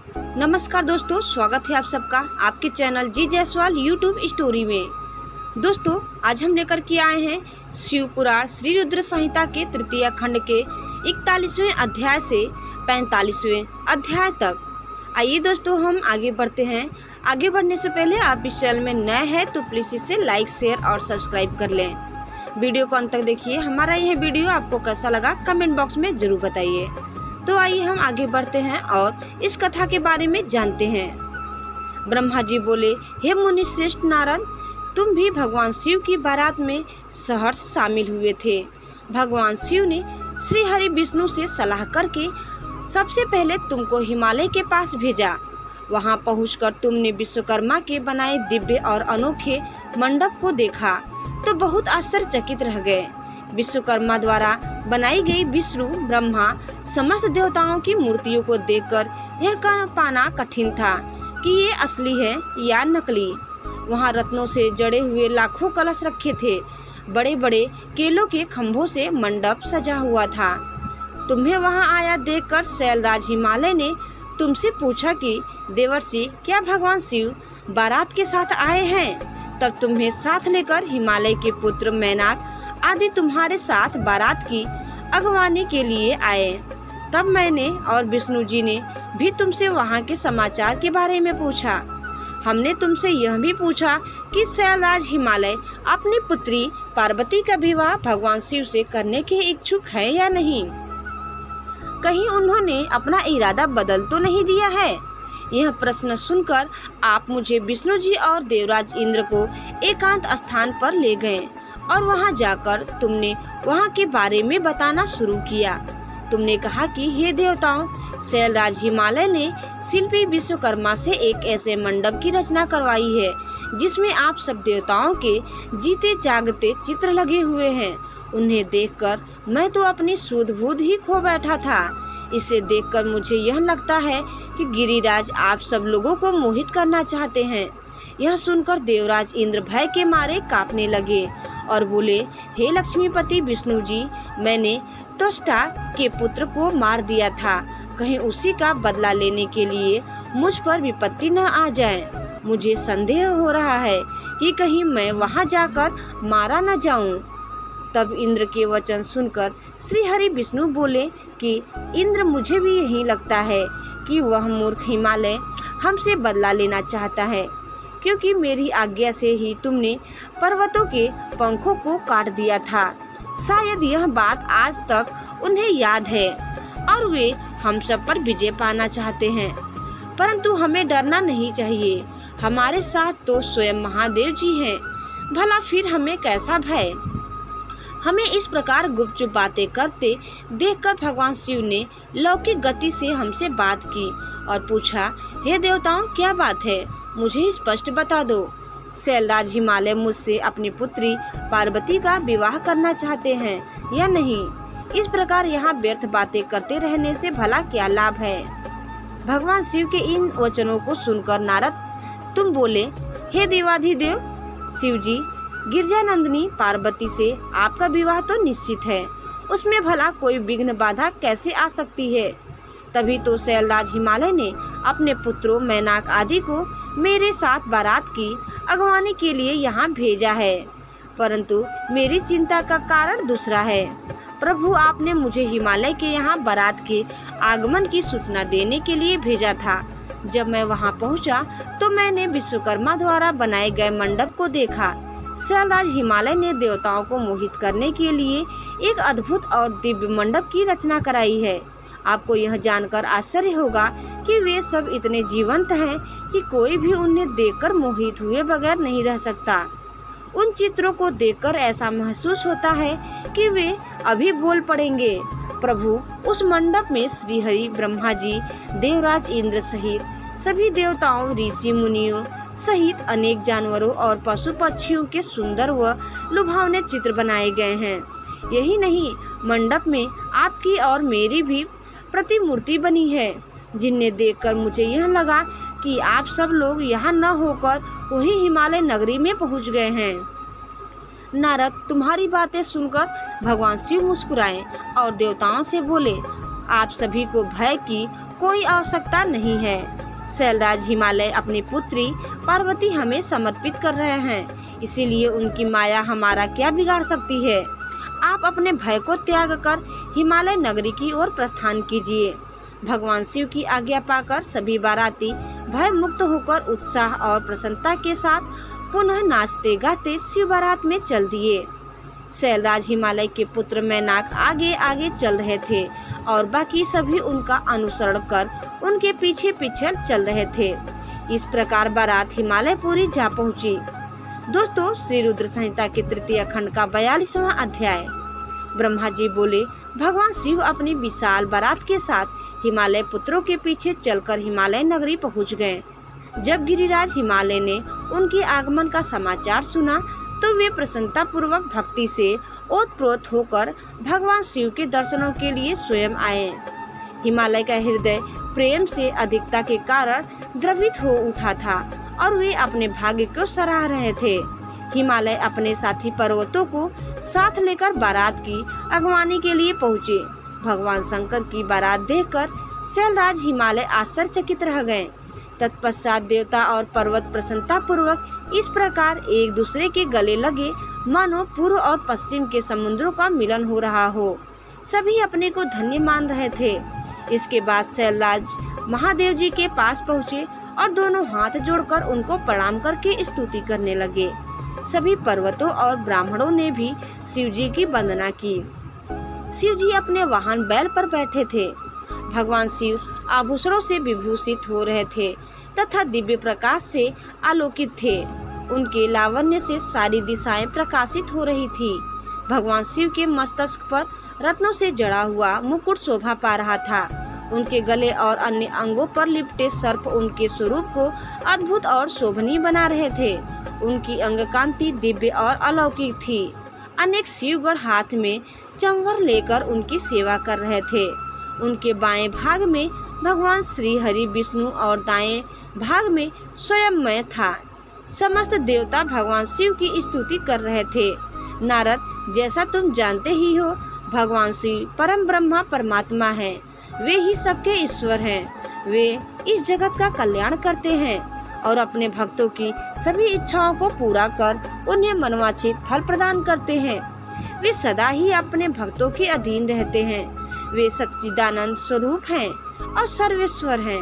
नमस्कार दोस्तों, स्वागत है आप सबका आपके चैनल जी जायसवाल यूट्यूब स्टोरी में। दोस्तों, आज हम लेकर के आए हैं शिव पुराण श्री रुद्र संहिता के तृतीय खंड के 41वें अध्याय से 45वें अध्याय तक। आइए दोस्तों, हम आगे बढ़ते हैं। आगे बढ़ने से पहले आप इस चैनल में नए हैं तो प्लीज इसे लाइक, शेयर और सब्सक्राइब कर लें। वीडियो को अंत तक देखिए। हमारा यह वीडियो आपको कैसा लगा कमेंट बॉक्स में जरूर बताइए। तो आइए हम आगे बढ़ते हैं और इस कथा के बारे में जानते हैं। ब्रह्मा जी बोले, हे मुनि श्रेष्ठ नारद, तुम भी भगवान शिव की बारात में सहर्ष शामिल हुए थे। भगवान शिव ने श्री हरि विष्णु से सलाह करके सबसे पहले तुमको हिमालय के पास भेजा। वहां पहुंचकर तुमने विश्वकर्मा के बनाए दिव्य और अनोखे मंडप को देखा तो बहुत आश्चर्यचकित रह गए। विश्वकर्मा द्वारा बनाई गई विष्णु, ब्रह्मा, समस्त देवताओं की मूर्तियों को देखकर यह कह पाना कठिन था कि ये असली है या नकली। वहाँ रत्नों से जड़े हुए लाखों कलश रखे थे। बड़े बड़े केलों के खंभों से मंडप सजा हुआ था। तुम्हें वहाँ आया देखकर शैलराज हिमालय ने तुमसे पूछा कि देवर्षि, क्या भगवान शिव बारात के साथ आए हैं? तब तुम्हें साथ लेकर हिमालय के पुत्र मैनाक आदि तुम्हारे साथ बारात की अगवानी के लिए आए। तब मैंने और विष्णु जी ने भी तुमसे वहाँ के समाचार के बारे में पूछा। हमने तुमसे यह भी पूछा कि शैलराज हिमालय अपनी पुत्री पार्वती का विवाह भगवान शिव से करने के इच्छुक है या नहीं। कहीं उन्होंने अपना इरादा बदल तो नहीं दिया है। यह प्रश्न सुनकर आप मुझे विष्णु जी और देवराज इंद्र को एकांत स्थान पर ले गए और वहां जाकर तुमने वहां के बारे में बताना शुरू किया। तुमने कहा कि हे देवताओं, शैलराज हिमालय ने शिल्पी विश्वकर्मा से एक ऐसे मंडप की रचना करवाई है जिसमें आप सब देवताओं के जीते जागते चित्र लगे हुए हैं। उन्हें देखकर मैं तो अपनी सूझबूझ ही खो बैठा था। इसे देखकर मुझे यह लगता है कि गिरिराज आप सब लोगों को मोहित करना चाहते हैं। यह सुनकर देवराज इंद्र भय के मारे कांपने लगे और बोले, हे लक्ष्मीपति विष्णु जी, मैंने त्वष्टा के पुत्र को मार दिया था। कहीं उसी का बदला लेने के लिए मुझ पर विपत्ति न आ जाए। मुझे संदेह हो रहा है कि कहीं मैं वहां जाकर मारा न जाऊं। तब इंद्र के वचन सुनकर श्री हरि विष्णु बोले कि इंद्र, मुझे भी यही लगता है कि वह मूर्ख हिमालय हमसे बदला लेना चाहता है, क्योंकि मेरी आज्ञा से ही तुमने पर्वतों के पंखों को काट दिया था। शायद यह बात आज तक उन्हें याद है और वे हम सब पर विजय पाना चाहते हैं। परंतु हमें डरना नहीं चाहिए। हमारे साथ तो स्वयं महादेव जी हैं। भला फिर हमें कैसा भय। हमें इस प्रकार गुपचुप बातें करते देखकर भगवान शिव ने लौकिक गति से हमसे बात की और पूछा, हे देवताओं, क्या बात है? मुझे स्पष्ट बता दो। शैलराज हिमालय मुझसे अपनी पुत्री पार्वती का विवाह करना चाहते हैं या नहीं? इस प्रकार यहाँ व्यर्थ बातें करते रहने से भला क्या लाभ है? भगवान शिव के इन वचनों को सुनकर नारद तुम बोले, हे देवाधिदेव शिव जी, गिरजानंदिनी पार्वती से आपका विवाह तो निश्चित है। उसमें भला कोई विघ्न बाधा कैसे आ सकती है? तभी तो शैलराज हिमालय ने अपने पुत्रों मैनाक आदि को मेरे साथ बारात की अगवानी के लिए यहाँ भेजा है। परंतु मेरी चिंता का कारण दूसरा है। प्रभु, आपने मुझे हिमालय के यहाँ बारात के आगमन की सूचना देने के लिए भेजा था। जब मैं वहाँ पहुँचा तो मैंने विश्वकर्मा द्वारा बनाए गए मंडप को देखा। शैलराज हिमालय ने देवताओं को मोहित करने के लिए एक अद्भुत और दिव्य मंडप की रचना कराई है। आपको यह जानकर आश्चर्य होगा कि वे सब इतने जीवंत हैं कि कोई भी उन्हें देखकर मोहित हुए बगैर नहीं रह सकता। उन चित्रों को देखकर ऐसा महसूस होता है कि वे अभी बोल पड़ेंगे। प्रभु, उस मंडप में श्री हरि, ब्रह्मा जी, देवराज इंद्र सहित सभी देवताओं, ऋषि मुनियों सहित अनेक जानवरों और पशु पक्षियों के सुंदर व लुभावने चित्र बनाए गए हैं। यही नहीं, मंडप में आपकी और मेरी भी प्रतिमूर्ति बनी है, जिन्हें देखकर मुझे यह लगा कि आप सब लोग यहाँ न होकर वही हिमालय नगरी में पहुँच गए हैं। नारद, तुम्हारी बातें सुनकर भगवान शिव मुस्कुराए और देवताओं से बोले, आप सभी को भय की कोई आवश्यकता नहीं है। शैलराज हिमालय अपनी पुत्री पार्वती हमें समर्पित कर रहे हैं, इसीलिए उनकी माया हमारा क्या बिगाड़ सकती है। आप अपने भय को त्याग कर हिमालय नगरी की ओर प्रस्थान कीजिए। भगवान शिव की आज्ञा पाकर सभी बाराती भय मुक्त होकर उत्साह और प्रसन्नता के साथ पुनः नाचते गाते शिव बारात में चल दिए। शैलराज हिमालय के पुत्र मैनाक आगे आगे चल रहे थे और बाकी सभी उनका अनुसरण कर उनके पीछे पीछे चल रहे थे। इस प्रकार बारात हिमालयपुरी जा पहुंची। दोस्तों, श्री रुद्र संहिता के तृतीय खंड का 42वां अध्याय। ब्रह्मा जी बोले, भगवान शिव अपनी विशाल बारात के साथ हिमालय पुत्रों के पीछे चलकर हिमालय नगरी पहुंच गए। जब गिरिराज हिमालय ने उनके आगमन का समाचार सुना तो वे प्रसन्नता पूर्वक भक्ति से ओतप्रोत होकर भगवान शिव के दर्शनों के लिए स्वयं आए। हिमालय का हृदय प्रेम से अधिकता के कारण द्रवित हो उठा था और वे अपने भाग्य को सराह रहे थे। हिमालय अपने साथी पर्वतों को साथ लेकर बारात की अगवानी के लिए पहुँचे। भगवान शंकर की बारात देखकर शैलराज हिमालय आश्चर्यचकित रह गए। तत्पश्चात देवता और पर्वत प्रसन्नता पूर्वक इस प्रकार एक दूसरे के गले लगे मानो पूर्व और पश्चिम के समुद्रों का मिलन हो रहा हो। सभी अपने को धन्य मान रहे थे। इसके बाद शैलराज महादेव जी के पास पहुँचे और दोनों हाथ जोड़कर उनको प्रणाम करके स्तुति करने लगे। सभी पर्वतों और ब्राह्मणों ने भी शिव जी की वंदना की। शिव जी अपने वाहन बैल पर बैठे थे। भगवान शिव आभूषणों से विभूषित हो रहे थे तथा दिव्य प्रकाश से आलोकित थे। उनके लावण्य से सारी दिशाएं प्रकाशित हो रही थी। भगवान शिव के मस्तक पर रत्नों से जड़ा हुआ मुकुट शोभा पा रहा था। उनके गले और अन्य अंगों पर लिपटे सर्प उनके स्वरूप को अद्भुत और शोभनीय बना रहे थे। उनकी अंग कांति दिव्य और अलौकिक थी। अनेक शिवगण हाथ में चंवर लेकर उनकी सेवा कर रहे थे। उनके बाएं भाग में भगवान श्री हरि विष्णु और दाएं भाग में स्वयं मैं था। समस्त देवता भगवान शिव की स्तुति कर रहे थे। नारद, जैसा तुम जानते ही हो, भगवान शिव परम ब्रह्मा परमात्मा हैं। वे ही सबके ईश्वर हैं। वे इस जगत का कल्याण करते हैं और अपने भक्तों की सभी इच्छाओं को पूरा कर उन्हें मनवांछित फल प्रदान करते हैं। वे सदा ही अपने भक्तों के अधीन रहते हैं। वे सच्चिदानंद स्वरूप हैं और सर्वेश्वर हैं।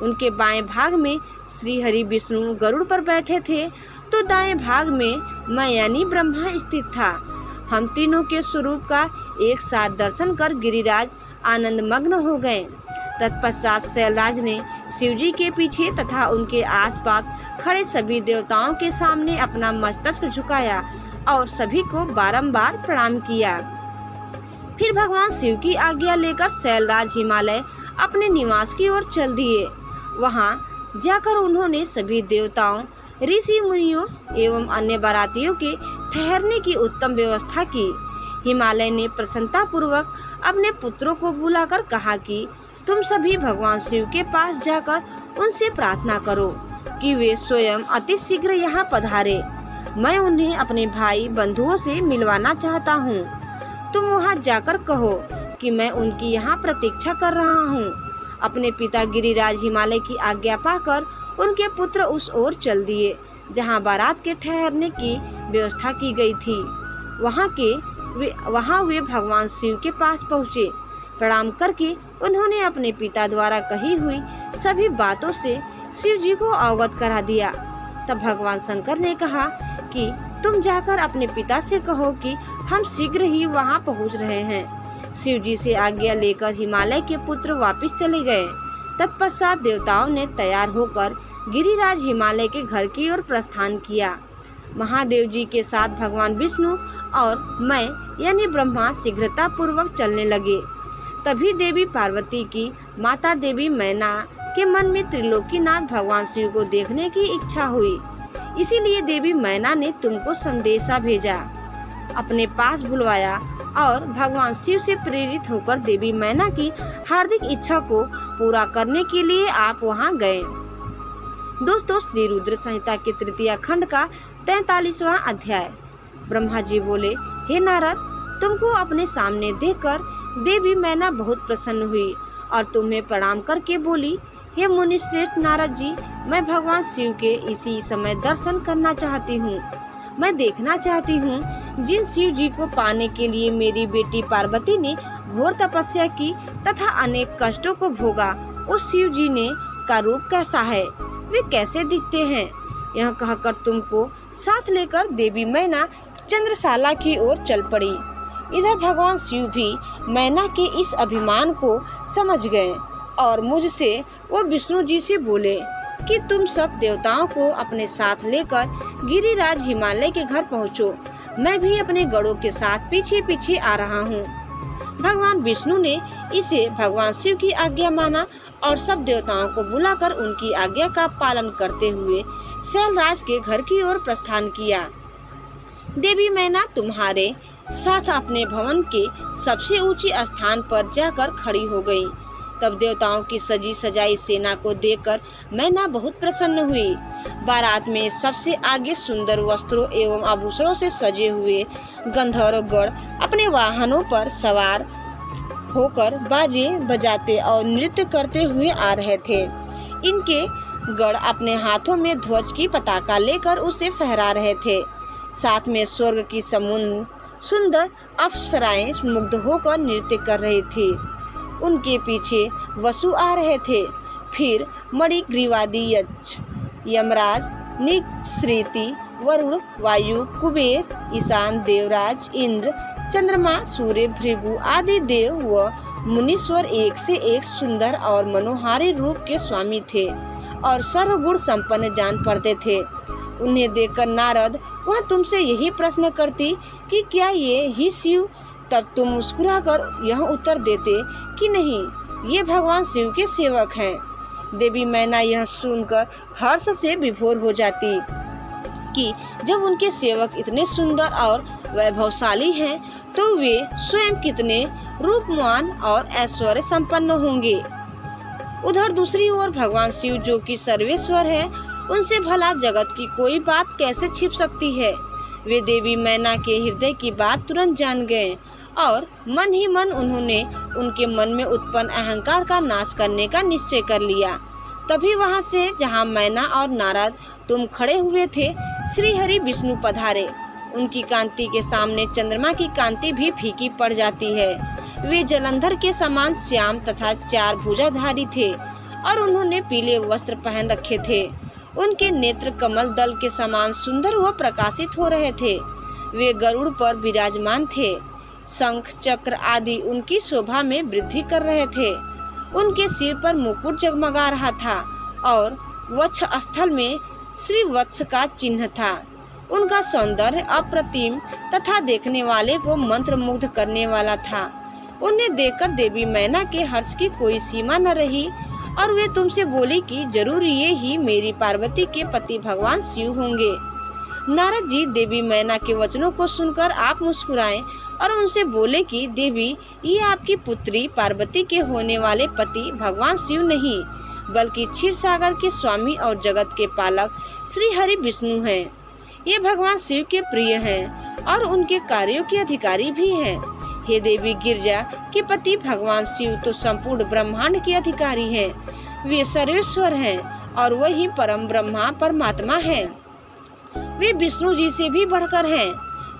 उनके बाएं भाग में श्री हरि विष्णु गरुड़ पर बैठे थे तो दाएं भाग में मैं यानी ब्रह्मा स्थित था। हम तीनों के स्वरूप का एक साथ दर्शन कर गिरिराज आनंद मग्न हो गए। तत्पश्चात शैलराज ने शिवजी के पीछे तथा उनके आसपास खड़े सभी देवताओं के सामने अपना मस्तक झुकाया और सभी को बारंबार प्रणाम किया। फिर भगवान शिव की आज्ञा लेकर शैलराज हिमालय अपने निवास की ओर चल दिए। वहां जाकर उन्होंने सभी देवताओं, ऋषि मुनियों एवं अन्य बारातियों के ठहरने की उत्तम व्यवस्था की। हिमालय ने प्रसन्नता पूर्वक अपने पुत्रों को बुलाकर कहा कि तुम सभी भगवान शिव के पास जाकर उनसे प्रार्थना करो कि वे स्वयं अति शीघ्र यहाँ पधारे। मैं उन्हें अपने भाई बंधुओं से मिलवाना चाहता हूँ। तुम वहाँ जाकर कहो कि मैं उनकी यहाँ प्रतीक्षा कर रहा हूँ। अपने पिता गिरिराज हिमालय की आज्ञा पाकर उनके पुत्र उस ओर चल दिए जहाँ बारात के ठहरने की व्यवस्था की गई थी। वहाँ वे भगवान शिव के पास पहुँचे। प्रणाम करके उन्होंने अपने पिता द्वारा कही हुई सभी बातों से शिव जी को अवगत करा दिया। तब भगवान शंकर ने कहा कि तुम जाकर अपने पिता से कहो कि हम शीघ्र ही वहां पहुंच रहे हैं। शिव जी से आज्ञा लेकर हिमालय के पुत्र वापस चले गए। तत्पश्चात देवताओं ने तैयार होकर गिरिराज हिमालय के घर की ओर प्रस्थान किया। महादेव जी के साथ भगवान विष्णु और मैं यानी ब्रह्मा शीघ्रता पूर्वक चलने लगे। तभी देवी पार्वती की माता देवी मैना के मन में त्रिलोकीनाथ भगवान शिव को देखने की इच्छा हुई। इसीलिए देवी मैना ने तुमको संदेशा भेजा, अपने पास बुलवाया और भगवान शिव से प्रेरित होकर देवी मैना की हार्दिक इच्छा को पूरा करने के लिए आप वहां गए। दोस्तों, श्री रुद्र संहिता के तृतीय खंड का 43वां अध्याय। ब्रह्मा जी बोले, हे नारद, तुमको अपने सामने देखकर देवी मैना बहुत प्रसन्न हुई और तुम्हें प्रणाम करके बोली, हे मुनि श्रेष्ठ नारद जी, मैं भगवान शिव के इसी समय दर्शन करना चाहती हूँ। मैं देखना चाहती हूँ जिन शिव जी को पाने के लिए मेरी बेटी पार्वती ने घोर तपस्या की तथा अनेक कष्टों को भोगा, उस शिव जी ने का रूप कैसा है, वे कैसे दिखते हैं। यह कहकर तुमको साथ लेकर देवी मैना चंद्रशाला की ओर चल पड़ी। इधर भगवान शिव भी मैना के इस अभिमान को समझ गए और मुझसे वो विष्णु जी से बोले कि तुम सब देवताओं को अपने साथ लेकर गिरिराज हिमालय के घर पहुँचो, मैं भी अपने गणों के साथ पीछे पीछे आ रहा हूँ। भगवान विष्णु ने इसे भगवान शिव की आज्ञा माना और सब देवताओं को बुलाकर उनकी आज्ञा का पालन करते हुए शैलराज के घर की ओर प्रस्थान किया। देवी मैना तुम्हारे साथ अपने भवन के सबसे ऊंचे स्थान पर जाकर खड़ी हो गई। तब देवताओं की सजी सजाई सेना को देखकर मैना बहुत प्रसन्न हुई। बारात में सबसे आगे सुंदर वस्त्रों एवं आभूषणों से सजे हुए गंधर्वगण अपने वाहनों पर सवार होकर बाजे बजाते और नृत्य करते हुए आ रहे थे। इनके गण अपने हाथों में ध्वज की पताका लेकर उसे फहरा रहे थे। साथ में स्वर्ग की सुंदर अप्सराएं मुग्ध होकर नृत्य कर रही थी। उनके पीछे वसु आ रहे थे। फिर मणिग्रीवादी यक्ष, यमराज, निःसृति, वरुण, वायु, कुबेर, ईशान, देवराज, इंद्र, चंद्रमा, सूर्य, भृगु आदि देव व मुनीश्वर एक से एक सुंदर और मनोहारी रूप के स्वामी थे और सर्वगुण संपन्न जान पड़ते थे। उन्हें देखकर नारद वह तुमसे यही प्रश्न करती कि क्या ये ही शिव, तब तुम मुस्कुराकर यह उत्तर देते कि नहीं, ये भगवान शिव के सेवक हैं। देवी मैना यह सुनकर हर्ष से विभोर हो जाती कि जब उनके सेवक इतने सुंदर और वैभवशाली हैं तो वे स्वयं कितने रूपवान और ऐश्वर्य संपन्न होंगे। उधर दूसरी ओर भगवान शिव जो कि सर्वेश्वर है, उनसे भला जगत की कोई बात कैसे छिप सकती है। वे देवी मैना के हृदय की बात तुरंत जान गए और मन ही मन उन्होंने उनके मन में उत्पन्न अहंकार का नाश करने का निश्चय कर लिया। तभी वहां से जहां मैना और नारद तुम खड़े हुए थे, श्री हरि विष्णु पधारे। उनकी कांति के सामने चंद्रमा की कांति भी फीकी पड़ जाती है। वे जलंधर के समान श्याम तथा चार भुजाधारी थे और उन्होंने पीले वस्त्र पहन रखे थे। उनके नेत्र कमल दल के समान सुंदर व प्रकाशित हो रहे थे। वे गरुड़ पर विराजमान थे। शंख चक्र आदि उनकी शोभा में वृद्धि कर रहे थे। उनके सिर पर मुकुट जगमगा रहा था और वक्ष स्थल में श्री वत्स का चिन्ह था। उनका सौंदर्य अप्रतिम तथा देखने वाले को मंत्रमुग्ध करने वाला था। उन्हें देखकर देवी मैना के हर्ष की कोई सीमा न रही और वे तुमसे बोली कि जरूर ये ही मेरी पार्वती के पति भगवान शिव होंगे। नारद जी देवी मैना के वचनों को सुनकर आप मुस्कुराए और उनसे बोले कि देवी, ये आपकी पुत्री पार्वती के होने वाले पति भगवान शिव नहीं बल्कि क्षीर सागर के स्वामी और जगत के पालक श्री हरि विष्णु हैं। ये भगवान शिव के प्रिय हैं और उनके कार्यों के अधिकारी भी हैं। हे देवी गिरजा के पति भगवान शिव तो संपूर्ण ब्रह्मांड के अधिकारी हैं। वे सर्वेश्वर हैं और वही परम ब्रह्मा परमात्मा हैं। वे विष्णु जी से भी बढ़कर हैं।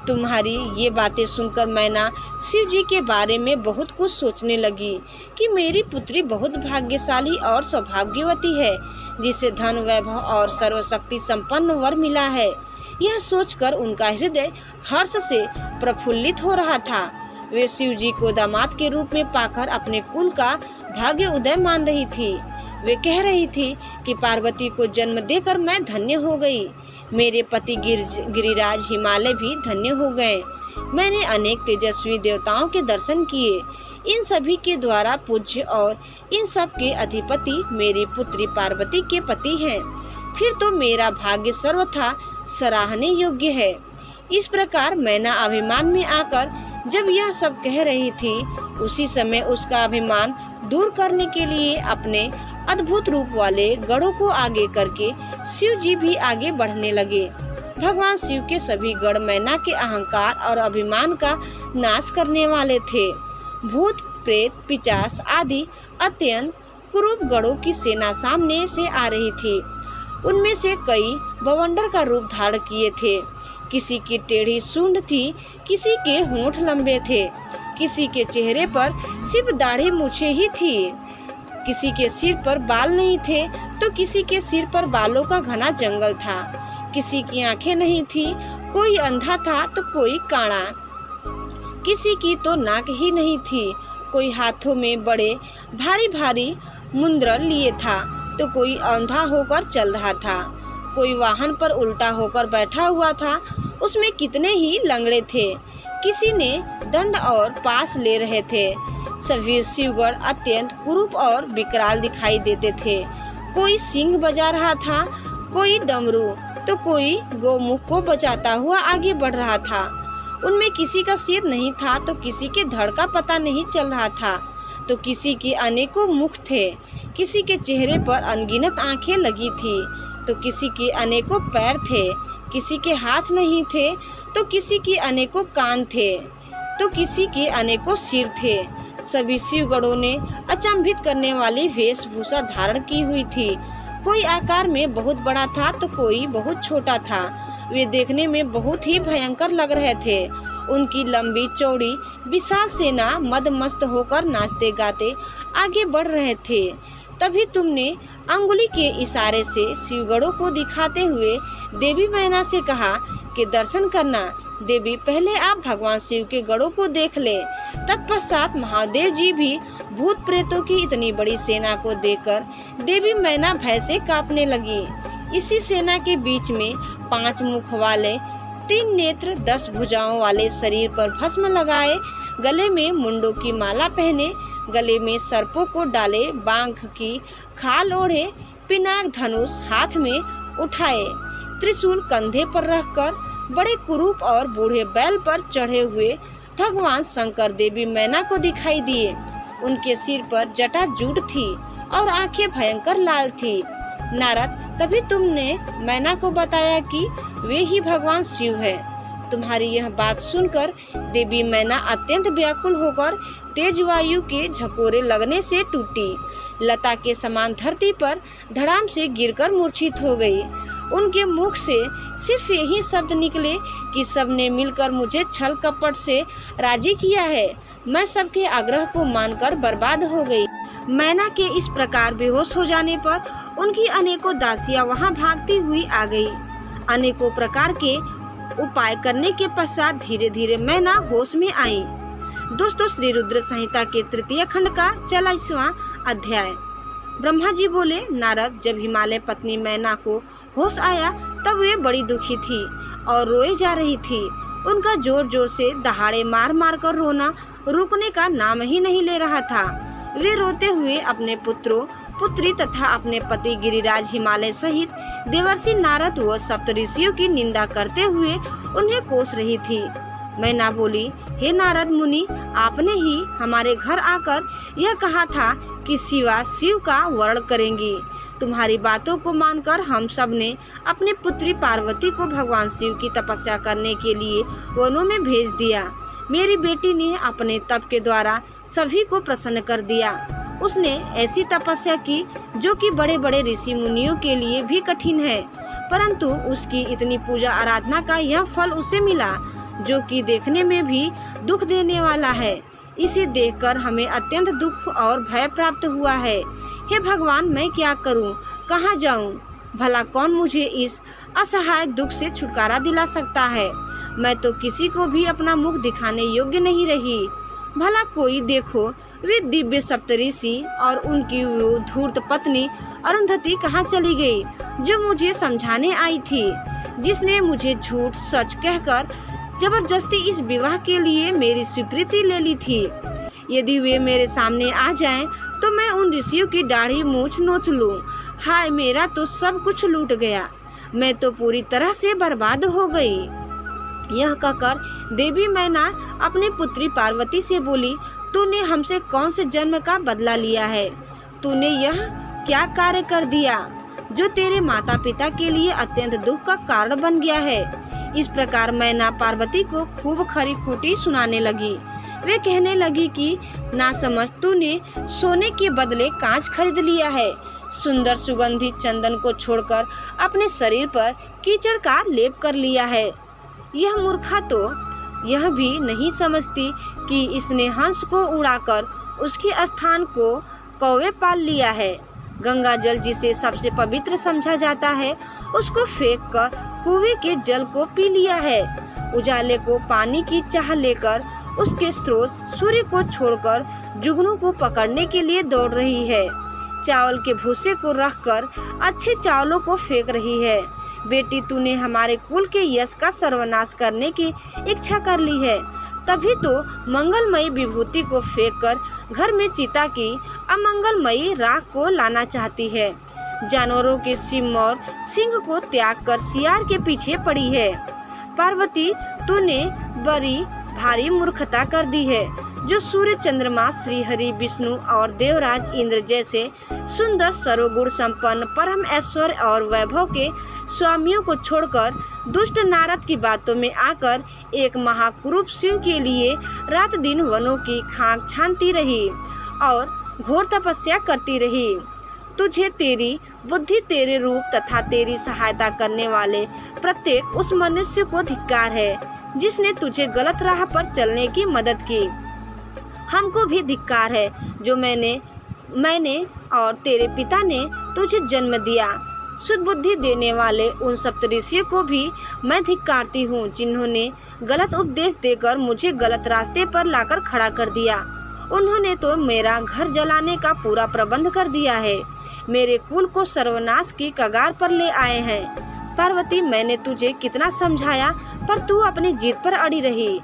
तुम्हारी ये बातें सुनकर मैना शिव जी के बारे में बहुत कुछ सोचने लगी कि मेरी पुत्री बहुत भाग्यशाली और सौभाग्यवती है, जिसे धन वैभव और सर्वशक्ति संपन्न वर मिला है। यह सोचकर उनका हृदय हर्ष से प्रफुल्लित हो रहा था। वे शिव जी को दामाद के रूप में पाकर अपने कुल का भाग्य उदय मान रही थी। वे कह रही थी कि पार्वती को जन्म देकर मैं धन्य हो गई। मेरे पति गिरिराज हिमालय भी धन्य हो गए। मैंने अनेक तेजस्वी देवताओं के दर्शन किए। इन सभी के द्वारा पूज्य और इन सब के अधिपति मेरी पुत्री पार्वती के पति हैं। फिर तो मेरा भाग्य सर्वथा सराहने योग्य है। इस प्रकार मैना अभिमान में आकर जब यह सब कह रही थी, उसी समय उसका अभिमान दूर करने के लिए अपने अद्भुत रूप वाले गणों को आगे करके शिव जी भी आगे बढ़ने लगे। भगवान शिव के सभी गण मैना के अहंकार और अभिमान का नाश करने वाले थे। भूत प्रेत, पिशाच आदि अत्यंत कुरूप गणों की सेना सामने से आ रही थी। उनमें से कई बवंडर का रूप धारण किए थे। किसी की टेढ़ी सूंड थी, किसी के होंठ लंबे थे, किसी के चेहरे पर सिर्फ दाढ़ी मूछें ही थी, किसी के सिर पर बाल नहीं थे तो किसी के सिर पर बालों का घना जंगल था। किसी की आंखें नहीं थी, कोई अंधा था तो कोई काड़ा, किसी की तो नाक ही नहीं थी, कोई हाथों में बड़े भारी भारी मुंद्र लिए था तो कोई अंधा होकर चल रहा था, कोई वाहन पर उल्टा होकर बैठा हुआ था, उसमें कितने ही लंगड़े थे, किसी ने दंड और पास ले रहे थे। सभी शिवगण अत्यंत कुरूप और विकराल दिखाई देते थे। कोई सींग बजा रहा था, कोई डमरू तो कोई गोमुख को बचाता हुआ आगे बढ़ रहा था। उनमें किसी का सिर नहीं था तो किसी के धड़ का पता नहीं चल रहा था, तो किसी के अनेकों मुख थे, किसी के चेहरे पर अनगिनत आंखें लगी थी तो किसी के अनेकों पैर थे, किसी के हाथ नहीं थे तो किसी के अनेकों कान थे तो किसी के अनेकों सिर थे। सभी शिवगणों ने अचंभित करने वाली वेशभूषा धारण की हुई थी। कोई आकार में बहुत बड़ा था तो कोई बहुत छोटा था। वे देखने में बहुत ही भयंकर लग रहे थे। उनकी लंबी चौड़ी विशाल सेना मदमस्त होकर नाचते गाते आगे बढ़ रहे थे। तभी तुमने अंगुली के इशारे से शिवगणों को दिखाते हुए देवी मैना से कहा कि दर्शन करना। देवी, पहले आप भगवान शिव के गणों को देख ले। तत्पश्चात महादेव जी भी भूत प्रेतों की इतनी बड़ी सेना को देखकर देवी मैना भय से कांपने लगी। इसी सेना के बीच में 5 मुख वाले, 3 नेत्र, 10 भुजाओं वाले, शरीर पर भस्म लगाए, गले में मुंडों की माला पहने, गले में सर्पों को डाले, बाघ की खाल ओढ़े, पिनाक धनुष हाथ में उठाए, त्रिशूल कंधे पर रखकर बड़े कुरूप और बूढ़े बैल पर चढ़े हुए भगवान शंकर देवी मैना को दिखाई दिए। उनके सिर पर जटा जूट थी और आंखें भयंकर लाल थी। नारद, तभी तुमने मैना को बताया कि वे ही भगवान शिव है। तुम्हारी यह बात सुनकर देवी मैना अत्यंत व्याकुल होकर तेज वायु के झकोरे लगने से टूटी, लता के समान धरती पर धड़ाम से गिरकर मूर्छित हो गई। उनके मुख से सिर्फ यही शब्द निकले कि सबने मिलकर मुझे छल कपट से राजी किया है। मैं सबके आग्रह को मानकर बर्बाद हो गई। मैना के इस प्रकार बेहोश हो जाने पर उनकी अनेकों दासियां वहां भागती हुई आ गई। अनेकों प्रकार के उपाय करने के पश्चात धीरे धीरे मैना होश में आई। दोस्तों, श्री रुद्र संहिता के 3 खंड का 40वां अध्याय। ब्रह्मा जी बोले, नारद, जब हिमालय पत्नी मैना को होश आया तब वे बड़ी दुखी थी और रोए जा रही थी। उनका जोर जोर से दहाड़े मार मार कर रोना रुकने का नाम ही नहीं ले रहा था। वे रोते हुए अपने पुत्रों, पुत्री तथा अपने पति गिरिराज हिमालय सहित देवर्षि नारद व सप्तऋषियों की निंदा करते हुए उन्हें कोस रही थी। मैना बोली, हे नारद मुनि, आपने ही हमारे घर आकर यह कहा था कि शिवा शिव का वर्ण करेंगी। तुम्हारी बातों को मानकर हम सब ने अपनी पुत्री पार्वती को भगवान शिव की तपस्या करने के लिए वनों में भेज दिया। मेरी बेटी ने अपने तप के द्वारा सभी को प्रसन्न कर दिया। उसने ऐसी तपस्या की जो कि बड़े बड़े ऋषि मुनियों के लिए भी कठिन है, परंतु उसकी इतनी पूजा आराधना का यह फल उसे मिला जो कि देखने में भी दुख देने वाला है। इसे देखकर हमें अत्यंत दुख और भय प्राप्त हुआ है। हे भगवान, मैं क्या करूं, कहां जाऊं? भला कौन मुझे इस असहाय दुख से छुटकारा दिला सकता है? मैं तो किसी को भी अपना मुख दिखाने योग्य नहीं रही। भला कोई देखो, वे दिव्य सप्तऋषि और उनकी वो धूर्त पत्नी अरुंधति कहाँ चली गई जो मुझे समझाने आई थी, जिसने मुझे झूठ सच कहकर जबरदस्ती इस विवाह के लिए मेरी स्वीकृति ले ली थी। यदि वे मेरे सामने आ जाएं, तो मैं उन ऋषियों की दाढ़ी मूछ नोच लूं। हाय, मेरा तो सब कुछ लूट गया, मैं तो पूरी तरह से बर्बाद हो गई। यह कहकर देवी मैना अपनी पुत्री पार्वती से बोली, तूने हमसे कौन से जन्म का बदला लिया है? तूने यह क्या कार्य कर दिया जो तेरे माता पिता के लिए अत्यंत दुख का कारण बन गया है? इस प्रकार मैना पार्वती को खूब खरी खोटी सुनाने लगी। वे कहने लगी कि ना समझ, तूने सोने के बदले कांच खरीद लिया है। सुंदर सुगंधित चंदन को छोड़कर अपने शरीर पर कीचड़ का लेप कर लिया है। यह मूर्खा तो यह भी नहीं समझती कि इसने हंस को उड़ाकर उसके स्थान को कौवे पाल लिया है। गंगा जल जिसे सबसे पवित्र समझा जाता है, उसको फेंककर कुएं के जल को पी लिया है। उजाले को पानी की चाह लेकर उसके स्रोत सूर्य को छोड़कर जुगनू को पकड़ने के लिए दौड़ रही है। चावल के भूसे को रखकर अच्छे चावलों को फेंक रही है। बेटी, तूने हमारे कुल के यश का सर्वनाश करने की इच्छा कर ली है, तभी तो मंगलमयी विभूति को फेंककर घर में चिता की अमंगलमयी राख को लाना चाहती है। जानवरों के सिंह और सिंह को त्याग कर सियार के पीछे पड़ी है। पार्वती, तूने बड़ी भारी मूर्खता कर दी है, जो सूर्य, चंद्रमा, श्री हरि, विष्णु और देवराज इंद्र जैसे सुंदर, सर्वगुण संपन्न, परम ऐश्वर्य और वैभव के स्वामियों को छोड़कर दुष्ट नारद की बातों में आकर एक महाकुरूप शिव के लिए रात दिन वनों की खाक छानती रही और घोर तपस्या करती रही। तुझे तेरी बुद्धि, तेरे रूप तथा तेरी सहायता करने वाले प्रत्येक उस मनुष्य को धिक्कार है जिसने तुझे गलत राह पर चलने की मदद की। हमको भी धिक्कार है जो मैंने और तेरे पिता ने तुझे जन्म दिया। शुद्ध बुद्धि देने वाले उन सप्तऋषियों को भी मैं धिक्कारती हूँ, जिन्होंने गलत उपदेश देकर मुझे गलत रास्ते पर लाकर खड़ा कर दिया। उन्होंने तो मेरा घर जलाने का पूरा प्रबंध कर दिया है, मेरे कुल को सर्वनाश की कगार पर ले आए हैं। पार्वती, मैंने तुझे कितना समझाया, पर तू अपनी जीत पर अड़ी रही।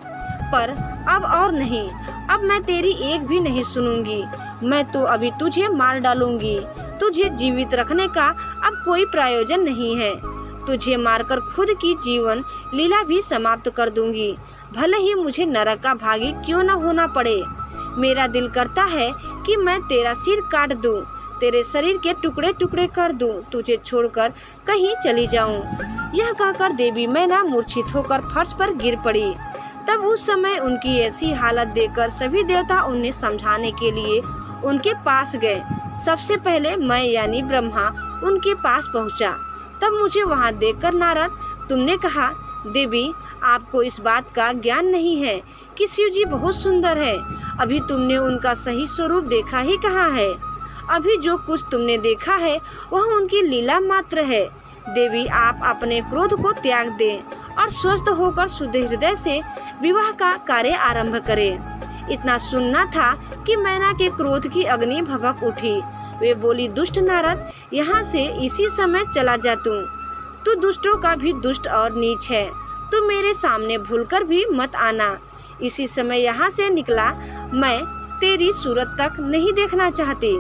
पर अब और नहीं, अब मैं तेरी एक भी नहीं सुनूंगी। मैं तो अभी तुझे मार डालूंगी। तुझे जीवित रखने का अब कोई प्रयोजन नहीं है। तुझे मारकर खुद की जीवन लीला भी समाप्त कर दूंगी, भले ही मुझे नरक का भागी क्यों न होना पड़े। मेरा दिल करता है कि मैं तेरा सिर काट दूं, तेरे शरीर के टुकड़े टुकड़े कर दूं, तुझे छोड़कर कहीं चली जाऊं। यह कहकर देवी मैना मूर्छित होकर फर्श पर गिर पड़ी। तब उस समय उनकी ऐसी हालत देखकर सभी देवता उन्हें समझाने के लिए उनके पास गए। सबसे पहले मैं यानी ब्रह्मा उनके पास पहुंचा। तब मुझे वहां देखकर नारद, तुमने कहा, देवी, आपको इस बात का ज्ञान नहीं है कि शिव जी बहुत सुंदर है। अभी तुमने उनका सही स्वरूप देखा ही कहाँ है। अभी जो कुछ तुमने देखा है वह उनकी लीला मात्र है। देवी, आप अपने क्रोध को त्याग दें और स्वस्थ होकर शुद्ध हृदय से विवाह का कार्य आरंभ करें। इतना सुनना था कि मैना के क्रोध की अग्नि भभक उठी। वे बोली, दुष्ट नारद, यहाँ से इसी समय चला जा तू दुष्टों का भी दुष्ट और नीच है। तू मेरे सामने भूलकर भी मत आना। इसी समय यहाँ से निकला, मैं तेरी सूरत तक नहीं देखना चाहती।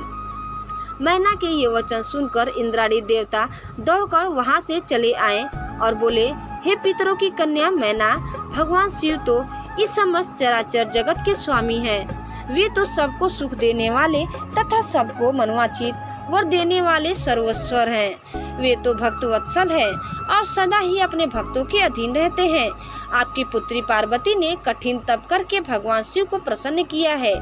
मैना के ये वचन सुनकर इंद्राणी देवता दौड़कर वहाँ से चले आए और बोले, हे पितरों की कन्या मैना, भगवान शिव तो इस समस्त चराचर जगत के स्वामी हैं। वे तो सबको सुख देने वाले तथा सबको मनवांछित वर देने वाले सर्वेश्वर हैं। वे तो भक्त वत्सल हैं और सदा ही अपने भक्तों के अधीन रहते हैं। आपकी पुत्री पार्वती ने कठिन तप करके भगवान शिव को प्रसन्न किया है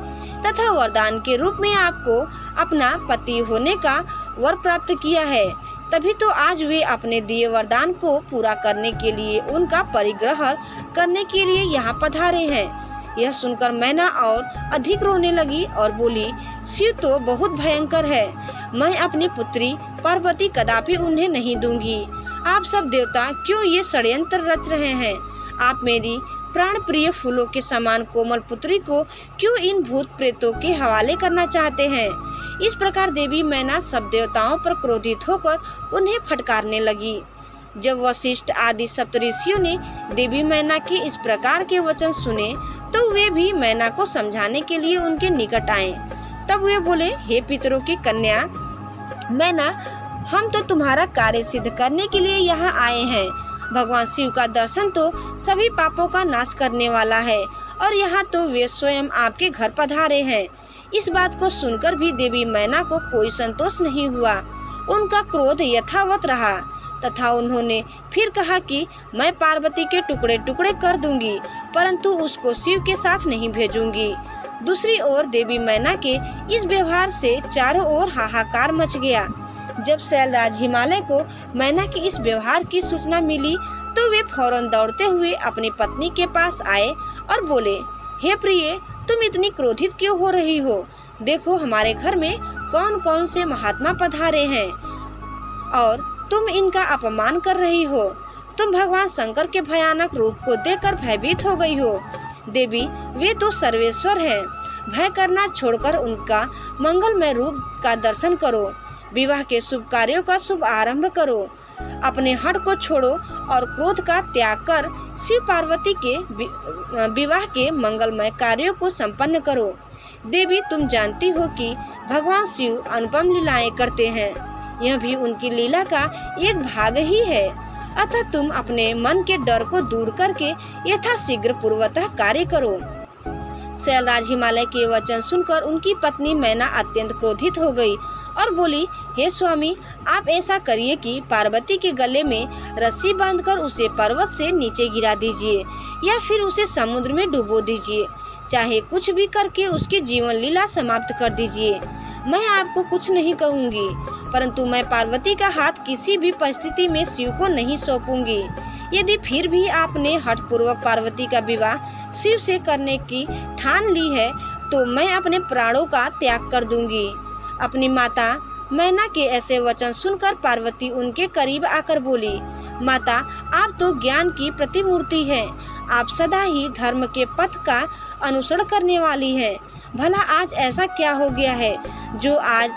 तथा वरदान के रूप में आपको अपना पति होने का वर प्राप्त किया है। तभी तो आज वे अपने दिए वरदान को पूरा करने के लिए, उनका परिग्रह करने के लिए यहाँ पधारे हैं। यह सुनकर मैना और अधिक रोने लगी और बोली, शिव तो बहुत भयंकर है। मैं अपनी पुत्री पार्वती कदापि उन्हें नहीं दूंगी। आप सब देवता क्यों ये षड्यंत्र रच रहे हैं? आप मेरी प्राण प्रिय फूलों के समान कोमल पुत्री को क्यों इन भूत प्रेतों के हवाले करना चाहते हैं? इस प्रकार देवी मैना सब देवताओं पर क्रोधित होकर उन्हें फटकारने लगी। जब वशिष्ठ आदि सप्तऋषियों ने देवी मैना के इस प्रकार के वचन सुने तो वे भी मैना को समझाने के लिए उनके निकट आए। तब वे बोले, हे पितरों की कन्या मैना, हम तो तुम्हारा कार्य सिद्ध करने के लिए यहाँ आए हैं। भगवान शिव का दर्शन तो सभी पापों का नाश करने वाला है और यहाँ तो वे स्वयं आपके घर पधारे हैं। इस बात को सुनकर भी देवी मैना को कोई संतोष नहीं हुआ। उनका क्रोध यथावत रहा। तथा उन्होंने फिर कहा कि मैं पार्वती के टुकड़े टुकड़े कर दूंगी, परंतु उसको शिव के साथ नहीं भेजूंगी। दूसरी ओर देवी मैना के इस व्यवहार से चारों ओर हाहाकार मच गया। जब शैलराज हिमालय को मैना के इस व्यवहार की सूचना मिली तो वे फौरन दौड़ते हुए अपनी पत्नी के पास आए और बोले, हे प्रिय, तुम इतनी क्रोधित क्यों हो रही हो? देखो हमारे घर में कौन कौन से महात्मा पधारे हैं और तुम इनका अपमान कर रही हो। तुम भगवान शंकर के भयानक रूप को देखकर भयभीत हो गई हो। देवी, वे तो सर्वेश्वर हैं। भय करना छोड़कर उनका मंगलमय रूप का दर्शन करो। विवाह के शुभ कार्यों का शुभ आरंभ करो। अपने हठ को छोड़ो और क्रोध का त्याग कर शिव पार्वती के विवाह के मंगलमय कार्यों को संपन्न करो। देवी, तुम जानती हो कि भगवान शिव अनुपम लीलाएं करते हैं। यह भी उनकी लीला का एक भाग ही है। अतः तुम अपने मन के डर को दूर करके यथाशीघ्र पूर्वतः कार्य करो। शैलराज हिमालय के वचन सुनकर उनकी पत्नी मैना अत्यंत क्रोधित हो गई और बोली, हे स्वामी, आप ऐसा करिए कि पार्वती के गले में रस्सी बांधकर उसे पर्वत से नीचे गिरा दीजिए या फिर उसे समुद्र में डुबो दीजिए। चाहे कुछ भी करके उसकी जीवन लीला समाप्त कर दीजिए। मैं आपको कुछ नहीं कहूँगी, परंतु मैं पार्वती का हाथ किसी भी परिस्थिति में शिव को नहीं सौंपूंगी। यदि फिर भी आपने हठपूर्वक पार्वती का विवाह शिव से करने की ठान ली है तो मैं अपने प्राणों का त्याग कर दूंगी। अपनी माता मैना के ऐसे वचन सुनकर पार्वती उनके करीब आकर बोली, माता, आप तो ज्ञान की प्रतिमूर्ति हैं। आप सदा ही धर्म के पथ का अनुसरण करने वाली हैं। भला आज ऐसा क्या हो गया है जो आज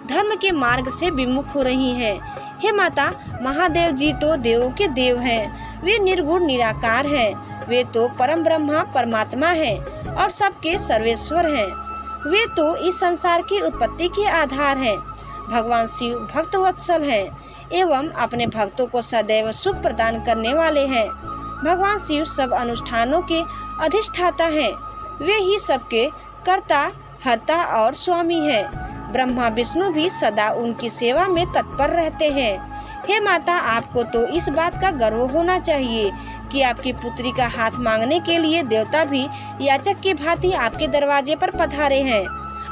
धर्म के मार्ग से विमुख हो रही हैं? हे माता, महादेव जी तो देवों के देव हैं। वे निर्गुण निराकार हैं। वे तो परम ब्रह्मा परमात्मा हैं और सबके सर्वेश्वर हैं। वे तो इस संसार की उत्पत्ति के आधार हैं। भगवान शिव भक्तवत्सल हैं एवं अपने भक्तों को सदैव सुख प्रदान करने वाले हैं। भगवान शिव सब अनुष्ठानों के अधिष्ठाता हैं। वे ही सबके कर्ता, हर्ता और स्वामी हैं। ब्रह्मा विष्णु भी सदा उनकी सेवा में तत्पर रहते हैं। हे माता, आपको तो इस बात का गर्व होना चाहिए कि आपकी पुत्री का हाथ मांगने के लिए देवता भी याचक की भांति आपके दरवाजे पर पधारे हैं।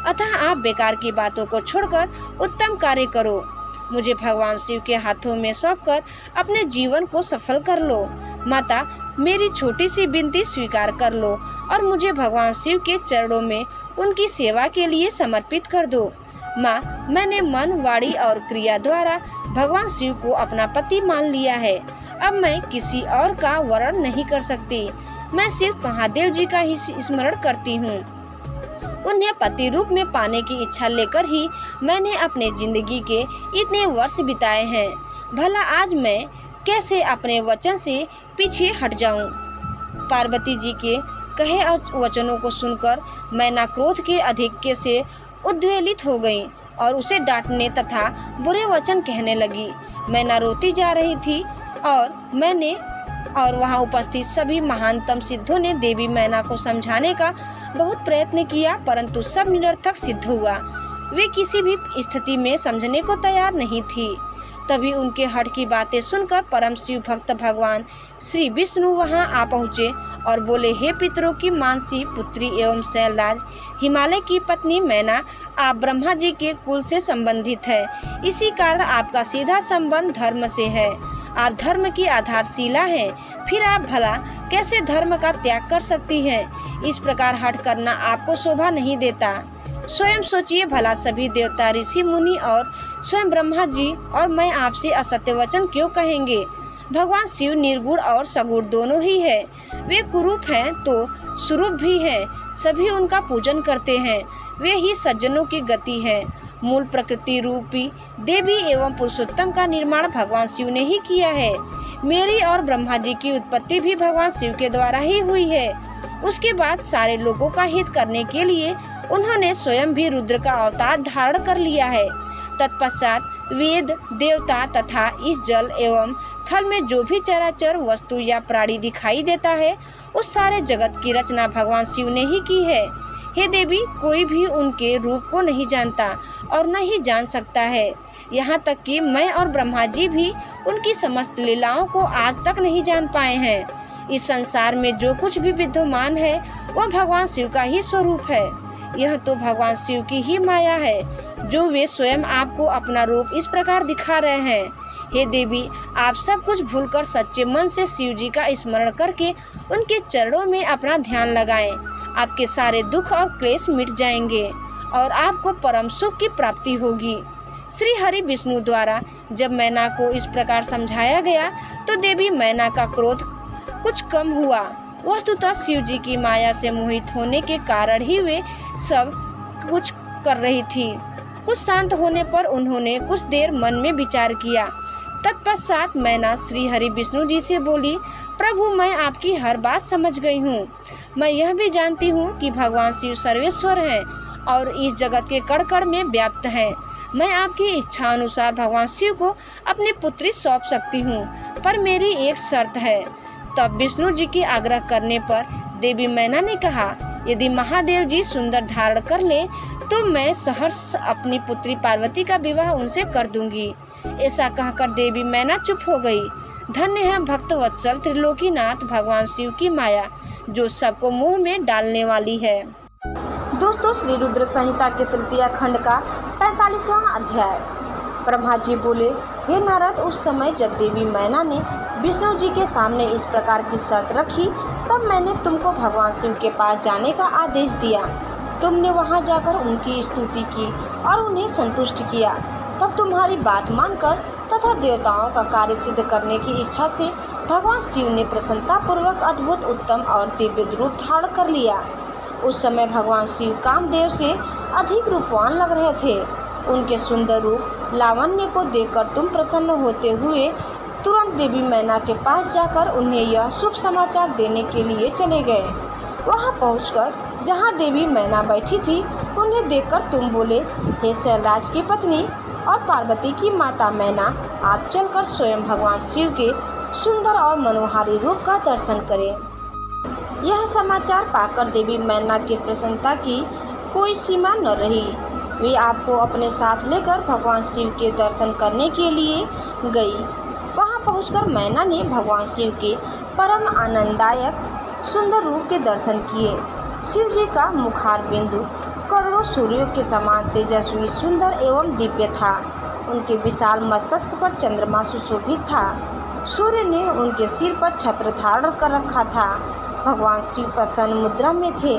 अतः आप बेकार की बातों को छोड़कर उत्तम कार्य करो। मुझे भगवान शिव के हाथों में सौंपकर अपने जीवन को सफल कर लो। माता, मेरी छोटी सी विनती स्वीकार कर लो और मुझे भगवान शिव के चरणों में उनकी सेवा के लिए समर्पित कर दो। माँ, मैंने मन, वाणी और क्रिया द्वारा भगवान शिव को अपना पति मान लिया है। अब मैं किसी और का वर्ण नहीं कर सकती। मैं सिर्फ महादेव जी का ही स्मरण करती हूँ। उन्हें पति रूप में पाने की इच्छा लेकर ही मैंने अपने जिंदगी के इतने वर्ष बिताए हैं। भला आज मैं कैसे अपने वचन से पीछे हट जाऊं? पार्वती जी के कहे वचनों को सुनकर मैना क्रोध के अधिक्य से उद्वेलित हो गई और उसे डांटने तथा बुरे वचन कहने लगी। मैना रोती जा रही थी और वहां उपस्थित सभी महानतम सिद्धों ने देवी मैना को समझाने का बहुत प्रयत्न किया, परंतु सब निरर्थक सिद्ध हुआ। वे किसी भी स्थिति में समझने को तैयार नहीं थी। तभी उनके हठ की बातें सुनकर परम शिव भक्त भगवान श्री विष्णु वहां आ पहुँचे और बोले, हे पितरों की मानसी पुत्री एवं शैलराज हिमालय की पत्नी मैना, आप ब्रह्मा जी के कुल से संबंधित है। इसी कारण आपका सीधा संबंध धर्म से है। आप धर्म की आधारशिला हैं। फिर आप भला कैसे धर्म का त्याग कर सकती हैं? इस प्रकार हठ करना आपको शोभा नहीं देता। स्वयं सोचिए भला, सभी देवता, ऋषि मुनि और स्वयं ब्रह्मा जी और मैं आपसे असत्य वचन क्यों कहेंगे? भगवान शिव निर्गुण और सगुण दोनों ही है। वे कुरूप हैं तो स्वरूप भी हैं। सभी उनका पूजन करते हैं। वे ही सज्जनों की गति है। मूल प्रकृति रूपी देवी एवं पुरुषोत्तम का निर्माण भगवान शिव ने ही किया है। मेरी और ब्रह्मा जी की उत्पत्ति भी भगवान शिव के द्वारा ही हुई है। उसके बाद सारे लोगों का हित करने के लिए उन्होंने स्वयं भी रुद्र का अवतार धारण कर लिया है। तत्पश्चात वेद, देवता तथा इस जल एवं थल में जो भी चराचर वस्तु या प्राणी दिखाई देता है, उस सारे जगत की रचना भगवान शिव ने ही की है। हे देवी, कोई भी उनके रूप को नहीं जानता और न ही जान सकता है। यहाँ तक कि मैं और ब्रह्मा जी भी उनकी समस्त लीलाओं को आज तक नहीं जान पाए हैं। इस संसार में जो कुछ भी विद्यमान है वह भगवान शिव का ही स्वरूप है। यह तो भगवान शिव की ही माया है जो वे स्वयं आपको अपना रूप इस प्रकार दिखा रहे हैं। हे देवी, आप सब कुछ भूलकर सच्चे मन से शिव जी का स्मरण करके उनके चरणों में अपना ध्यान लगाएं। आपके सारे दुख और क्लेश मिट जाएंगे और आपको परम सुख की प्राप्ति होगी। श्री हरि विष्णु द्वारा जब मैना को इस प्रकार समझाया गया तो देवी मैना का क्रोध कुछ कम हुआ। वस्तुतः शिव जी की माया से मोहित होने के कारण ही वे सब कुछ कर रही थी। कुछ शांत होने पर उन्होंने कुछ देर मन में विचार किया। तत्पश्चात मैना श्री हरि विष्णु जी से बोली, प्रभु, मैं आपकी हर बात समझ गई हूँ। मैं यह भी जानती हूँ कि भगवान शिव सर्वेश्वर हैं और इस जगत के कण कण में व्याप्त हैं। मैं आपकी इच्छा अनुसार भगवान शिव को अपनी पुत्री सौंप सकती हूँ, पर मेरी एक शर्त है। तब विष्णु जी की आग्रह करने पर देवी मैना ने कहा, यदि महादेव जी सुंदर धारण कर ले तो मैं सहर्ष अपनी पुत्री पार्वती का विवाह उनसे कर दूंगी। ऐसा कहकर देवी मैना चुप हो गई। धन्य है भक्तवत्सल त्रिलोकीनाथ भगवान शिव की माया जो सबको मुंह में डालने वाली है। दोस्तों, श्री रुद्र संहिता के तृतीय खंड का 45वां अध्याय। ब्रह्मा जी बोले, हे नारद, उस समय जब देवी मैना ने विष्णु जी के सामने इस प्रकार की शर्त रखी तब मैंने तुमको भगवान शिव के पास जाने का आदेश दिया। तुमने वहां जाकर उनकी स्तुति की और उन्हें संतुष्ट किया। तब तुम्हारी बात मानकर तथा देवताओं का कार्य सिद्ध करने की इच्छा से भगवान शिव ने प्रसन्नता पूर्वक अद्भुत, उत्तम और दिव्य रूप धारण कर लिया। उस समय भगवान शिव कामदेव से अधिक रूपवान लग रहे थे। उनके सुंदर रूप लावण्य को देखकर तुम प्रसन्न होते हुए तुरंत देवी मैना के पास जाकर उन्हें यह शुभ समाचार देने के लिए चले गए। वहां पहुंचकर जहां देवी मैना बैठी थी उन्हें देखकर तुम बोले, हे शैलराज की पत्नी और पार्वती की माता मैना, आप चलकर स्वयं भगवान शिव के सुंदर और मनोहारी रूप का दर्शन करें। यह समाचार पाकर देवी मैना की प्रसन्नता की कोई सीमा न रही। वे आपको अपने साथ लेकर भगवान शिव के दर्शन करने के लिए गई। वहां पहुंचकर मैना ने भगवान शिव के परम आनंददायक सुंदर रूप के दर्शन किए। शिव जी का मुखार बिंदु करोड़ों सूर्यों के समान तेजस्वी, सुंदर एवं दिव्य था। उनके विशाल मस्तक पर चंद्रमा सुशोभित था। सूर्य ने उनके सिर पर छत्र धारण कर रखा था। भगवान शिव प्रसन्न मुद्रा में थे।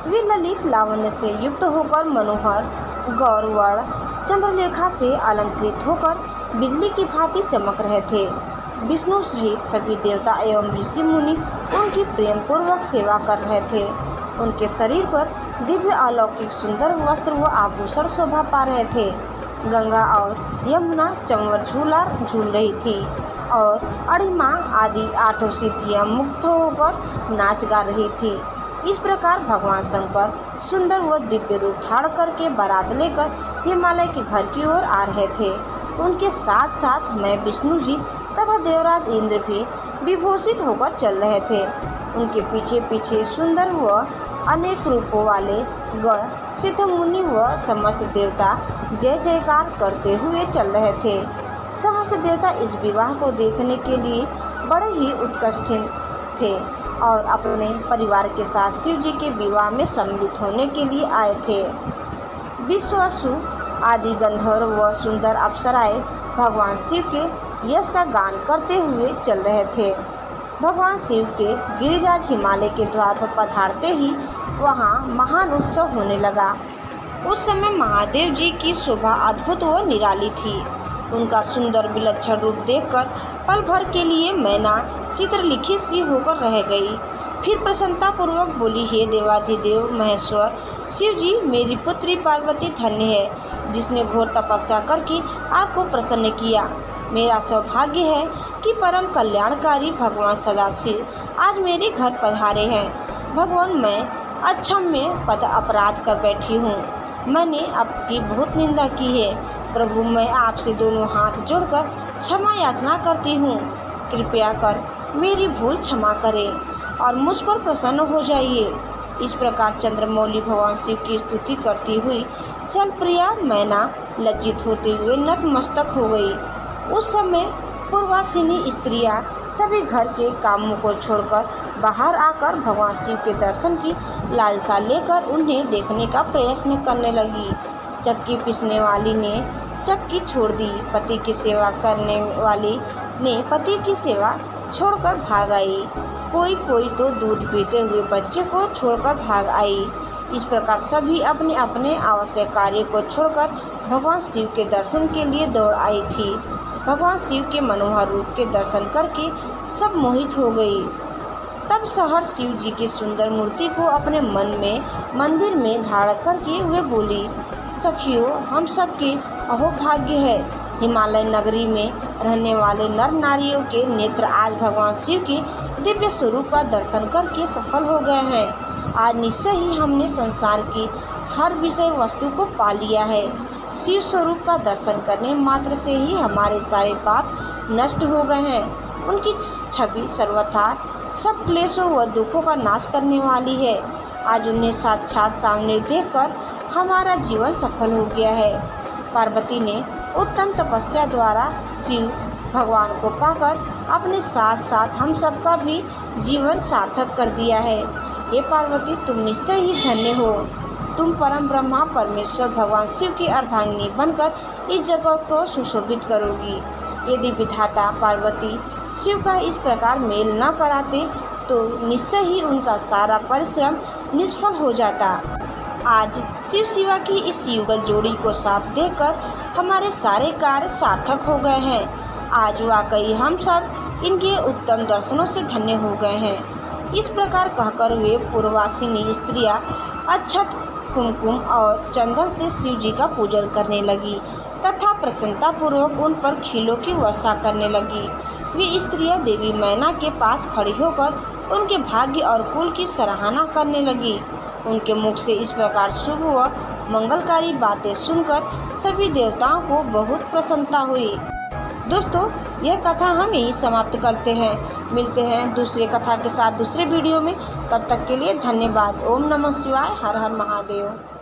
वे ललित लावण्य से युक्त होकर मनोहर गौरवर्ण चंद्रलेखा से अलंकृत होकर बिजली की भांति चमक रहे थे। विष्णु सहित सभी देवता एवं ऋषि मुनि उनकी प्रेम पूर्वक सेवा कर रहे थे। उनके शरीर पर दिव्य अलौकिक सुंदर वस्त्र व आभूषण शोभा पा रहे थे। गंगा और यमुना चंवर झूला झूल रही थी और अणिमा आदि 8 सिद्धियां मुक्त होकर नाच गा रही थी। इस प्रकार भगवान शंकर सुंदर व दिव्य रूप धारण करके बारात लेकर हिमालय के घर की ओर आ रहे थे। उनके साथ साथ मैं विष्णु जी तथा देवराज इंद्र भी विभूषित होकर चल रहे थे। उनके पीछे पीछे सुंदर व अनेक रूपों वाले गण, सिद्ध मुनि व समस्त देवता जय जयकार करते हुए चल रहे थे। समस्त देवता इस विवाह को देखने के लिए बड़े ही उत्कंठित थे और अपने परिवार के साथ शिव जी के विवाह में सम्मिलित होने के लिए आए थे। विश्वासु आदि गंधर्व व सुंदर अप्सराएं भगवान शिव के यश का गान करते हुए चल रहे थे। भगवान शिव के गिरिराज हिमालय के द्वार पर पधारते ही वहाँ महान उत्सव होने लगा। उस समय महादेव जी की शोभा अद्भुत व निराली थी। उनका सुंदर विलक्षण रूप देखकर पल भर के लिए मैना चित्रलिखित सी होकर रह गई। फिर प्रसन्नता पूर्वक बोली, हे देवाधिदेव महेश्वर शिव जी, मेरी पुत्री पार्वती धन्य है जिसने घोर तपस्या करके आपको प्रसन्न किया। मेरा सौभाग्य है कि परम कल्याणकारी भगवान सदाशिव आज मेरे घर पधारे हैं। भगवान, मैं अक्षम्य पद अपराध कर बैठी हूँ। मैंने आपकी बहुत निंदा की है। प्रभु, मैं आपसे दोनों हाथ जोड़कर क्षमा याचना करती हूँ। कृपया कर मेरी भूल क्षमा करें और मुझ पर प्रसन्न हो जाइए। इस प्रकार चंद्रमौली भगवान शिव की स्तुति करती हुई शैलप्रिया मैना लज्जित होते हुए नतमस्तक हो गई। उस समय पूर्वासिनी स्त्रियां सभी घर के कामों को छोड़कर बाहर आकर भगवान शिव के दर्शन की लालसा लेकर उन्हें देखने का प्रयत्न करने लगी। चक्की पीसने वाली ने चक्की छोड़ दी, पति की सेवा करने वाली ने पति की सेवा छोड़कर भाग आई, कोई तो दूध पीते हुए बच्चे को छोड़कर भाग आई। इस प्रकार सभी अपने अपने आवश्यक कार्य को छोड़कर भगवान शिव के दर्शन के लिए दौड़ आई थी। भगवान शिव के मनोहर रूप के दर्शन करके सब मोहित हो गई। तब सहर शिव जी की सुंदर मूर्ति को अपने मन में मंदिर में धारण करके वे बोली, सखियों, हम सब के अहोभाग्य है। हिमालय नगरी में रहने वाले नर नारियों के नेत्र आज भगवान शिव के दिव्य स्वरूप का दर्शन करके सफल हो गए हैं। आज निश्चय ही हमने संसार की हर विषय वस्तु को पा लिया है। शिव स्वरूप का दर्शन करने मात्र से ही हमारे सारे पाप नष्ट हो गए हैं। उनकी छवि सर्वथा सब क्लेशों व दुखों का नाश करने वाली है। आज उन्हें साक्षात सामने देखकर हमारा जीवन सफल हो गया है। पार्वती ने उत्तम तपस्या द्वारा शिव भगवान को पाकर अपने साथ साथ हम सबका भी जीवन सार्थक कर दिया है। ये पार्वती, तुम निश्चय ही धन्य हो। तुम परम ब्रह्मा परमेश्वर भगवान शिव की अर्धांगिनी बनकर इस जगत को सुशोभित करोगी। यदि विधाता पार्वती शिव का इस प्रकार मेल न कराते तो निश्चय ही उनका सारा परिश्रम निष्फल हो जाता। आज शिव शिवा की इस युगल जोड़ी को साथ देकर हमारे सारे कार्य सार्थक हो गए हैं। आज वाकई हम सब इनके उत्तम दर्शनों से धन्य हो गए हैं। इस प्रकार कहकर वे पूर्वासिनी स्त्रियां अक्षत, कुमकुम और चंदन से शिव जी का पूजन करने लगी तथा प्रसन्नता पूर्वक उन पर खीलों की वर्षा करने लगी। वे स्त्रियां देवी मैना के पास खड़ी होकर उनके भाग्य और कुल की सराहना करने लगी। उनके मुख से इस प्रकार शुभ व मंगलकारी बातें सुनकर सभी देवताओं को बहुत प्रसन्नता हुई। दोस्तों, यह कथा हम यहीं समाप्त करते हैं। मिलते हैं दूसरे कथा के साथ दूसरे वीडियो में। तब तक के लिए धन्यवाद। ओम नमः शिवाय। हर हर महादेव।